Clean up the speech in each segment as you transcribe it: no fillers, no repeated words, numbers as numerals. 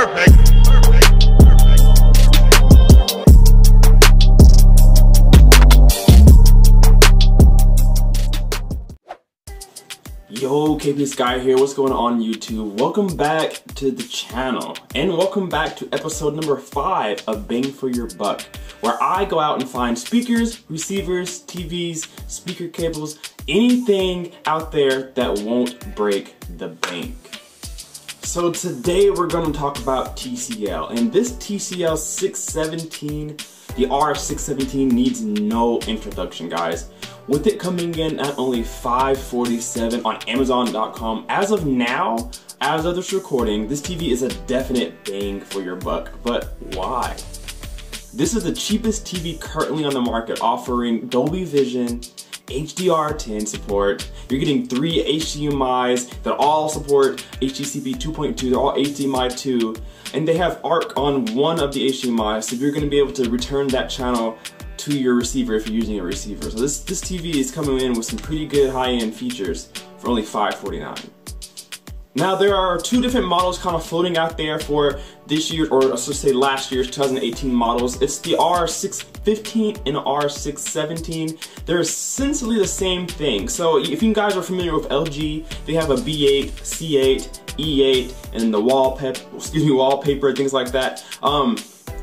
Perfect. Yo, Kpaceguy here. What's going on YouTube? Welcome back to the channel and welcome back to episode number 5 of Bang for Your Buck, where I go out and find speakers, receivers, TVs, speaker cables, anything out there that won't break the bank. So today we're going to talk about TCL, and this TCL 617, the R617, needs no introduction, guys. With it coming in at only $547 on Amazon.com, as of now, as of this recording, this TV is a definite bang for your buck. But why? This is the cheapest TV currently on the market, offering Dolby Vision, HDR10 support. You're getting 3 HDMIs that all support HDCP 2.2. They're all HDMI 2, and they have ARC on one of the HDMIs, so you're going to be able to return that channel to your receiver if you're using a receiver. So this TV is coming in with some pretty good high-end features for only $549. Now there are 2 different models kind of floating out there for this year, or let's just say last year's 2018 models. It's the R615 and R617. They're essentially the same thing. So if you guys are familiar with LG, they have a B8, C8, E8, and the wallpaper, things like that.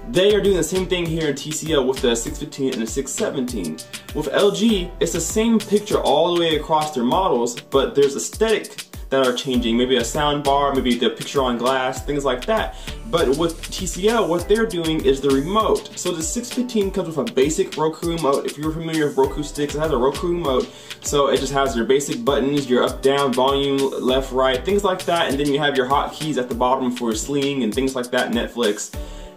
They are doing the same thing here in TCL with the 615 and the 617. With LG, it's the same picture all the way across their models, but there's aesthetic that are changing. Maybe a sound bar, maybe the picture on glass, things like that. But with TCL, what they're doing is the remote. So the 615 comes with a basic Roku remote. If you're familiar with Roku sticks, it has a Roku remote. So it just has your basic buttons, your up, down, volume, left, right, things like that. And then you have your hotkeys at the bottom for Sling and things like that, Netflix.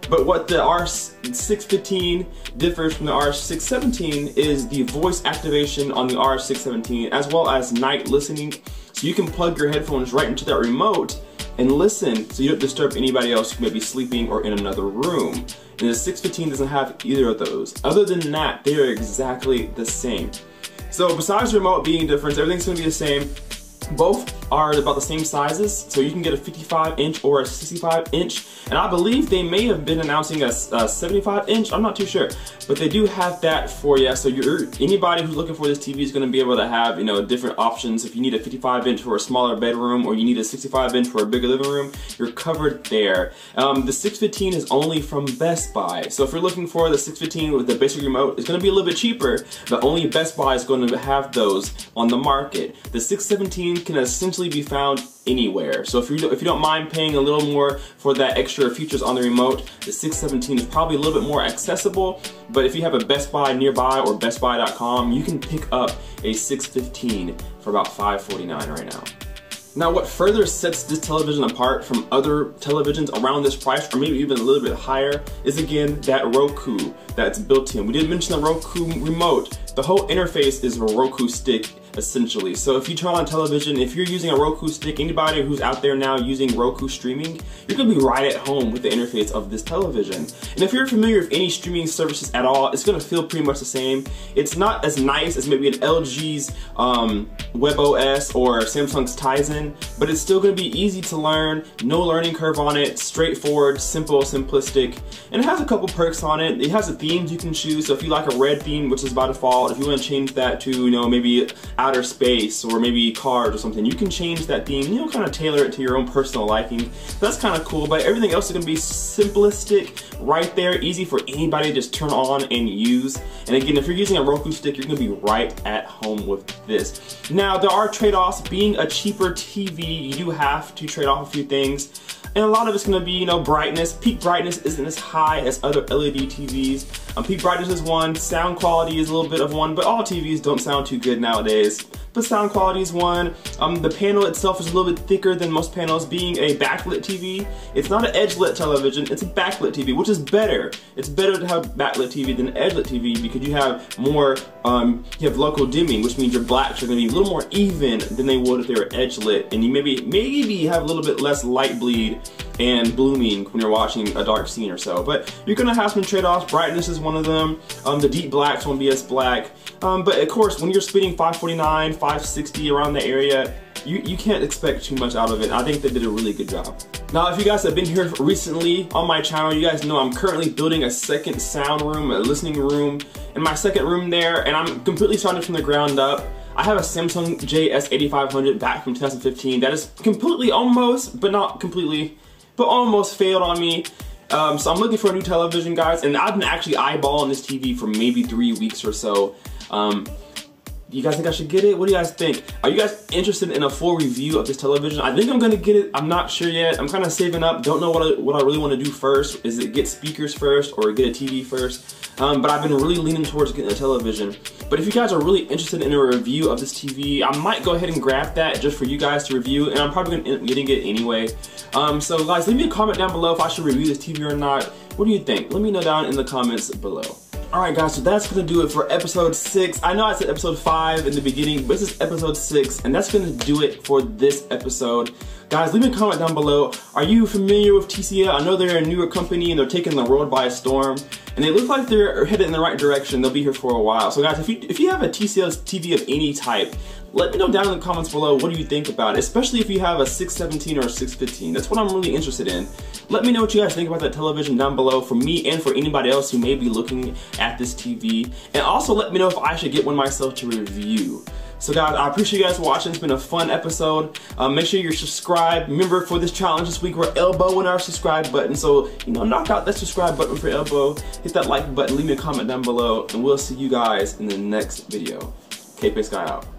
But what the R615 differs from the R617 is the voice activation on the R617, as well as night listening. So you can plug your headphones right into that remote and listen, so you don't disturb anybody else who may be sleeping or in another room. And the 615 doesn't have either of those. Other than that, they are exactly the same. So besides the remote being different, everything's going to be the same. Both are about the same sizes, so you can get a 55-inch or a 65-inch, and I believe they may have been announcing a 75-inch, I'm not too sure, but they do have that for you. So anybody who's looking for this TV is going to be able to have, different options. If you need a 55-inch for a smaller bedroom, or you need a 65-inch for a bigger living room, you're covered there. The 615 is only from Best Buy, so if you're looking for the 615 with the basic remote, it's going to be a little bit cheaper, but only Best Buy is going to have those on the market. The 617 can essentially be found anywhere. So if you don't mind paying a little more for that extra features on the remote, the 617 is probably a little bit more accessible. But if you have a Best Buy nearby or bestbuy.com, you can pick up a 615 for about $549 right now. Now what further sets this television apart from other televisions around this price, or maybe even a little bit higher, is again that Roku that's built in. We did mention the Roku remote. The whole interface is a Roku stick, essentially. So if you turn on television, if you're using a Roku stick, anybody who's out there now using Roku streaming, you're gonna be right at home with the interface of this television. And if you're familiar with any streaming services at all, it's gonna feel pretty much the same. It's not as nice as maybe an LG's WebOS or Samsung's Tizen, but it's still gonna be easy to learn, no learning curve on it, straightforward, simple, simplistic, and it has a couple perks on it. It has the themes you can choose, so if you like a red theme, which is by default, if you want to change that to, maybe outer space or maybe cars or something, you can change that theme, kind of tailor it to your own personal liking. So that's kind of cool, but everything else is going to be simplistic, right there, easy for anybody to just turn on and use. And again, if you're using a Roku stick, you're going to be right at home with this. Now, there are trade-offs. Being a cheaper TV, you do have to trade off a few things. And a lot of it's going to be, brightness. Peak brightness isn't as high as other LED TVs. Peak brightness is one, sound quality is a little bit of one, but all TVs don't sound too good nowadays. But sound quality is one. The panel itself is a little bit thicker than most panels. Being a backlit TV, it's not an edge-lit television, it's a backlit TV, which is better. It's better to have backlit TV than edge-lit TV because you have more, you have local dimming, which means your blacks are going to be a little more even than they would if they were edge-lit. And you maybe have a little bit less light bleed and blooming when you're watching a dark scene or so. But you're going to have some trade-offs. Brightness is one of them. The deep blacks won't be as black. But of course, when you're spending $549, $560 around the area, you can't expect too much out of it. I think they did a really good job. Now, if you guys have been here recently on my channel, you guys know I'm currently building a second sound room, a listening room in my second room there, and I'm completely starting from the ground up. I have a Samsung JS8500 back from 2015 that is completely almost, but not completely, but almost failed on me. So I'm looking for a new television, guys, and I've been actually eyeballing this TV for maybe 3 weeks or so. You guys think I should get it? What do you guys think? Are you guys interested in a full review of this television? I think I'm gonna get it. I'm not sure yet. I'm kind of saving up. Don't know what I really want to do first. Is it get speakers first or get a TV first? But I've been really leaning towards getting a television. But if you guys are really interested in a review of this TV, I might go ahead and grab that just for you guys to review, and I'm probably gonna end up getting it anyway. So guys, leave me a comment down below if I should review this TV or not. What do you think? Let me know down in the comments below. Alright guys, so that's going to do it for episode 6. I know I said episode 5 in the beginning, but this is episode 6, and that's going to do it for this episode. Guys, leave me a comment down below. Are you familiar with TCL? I know they're a newer company and they're taking the world by storm, and they look like they're headed in the right direction. They'll be here for a while. So guys, if you have a TCL TV of any type, let me know down in the comments below what do you think about it, especially if you have a 617 or a 615. That's what I'm really interested in. Let me know what you guys think about that television down below for me and for anybody else who may be looking at this TV. And also let me know if I should get one myself to review. So guys, I appreciate you guys watching. It's been a fun episode. Make sure you're subscribed. Remember, for this challenge this week, we're elbowing our subscribe button. So, you know, knock out that subscribe button for elbow. Hit that like button. Leave me a comment down below. And we'll see you guys in the next video. Kpaceguy out.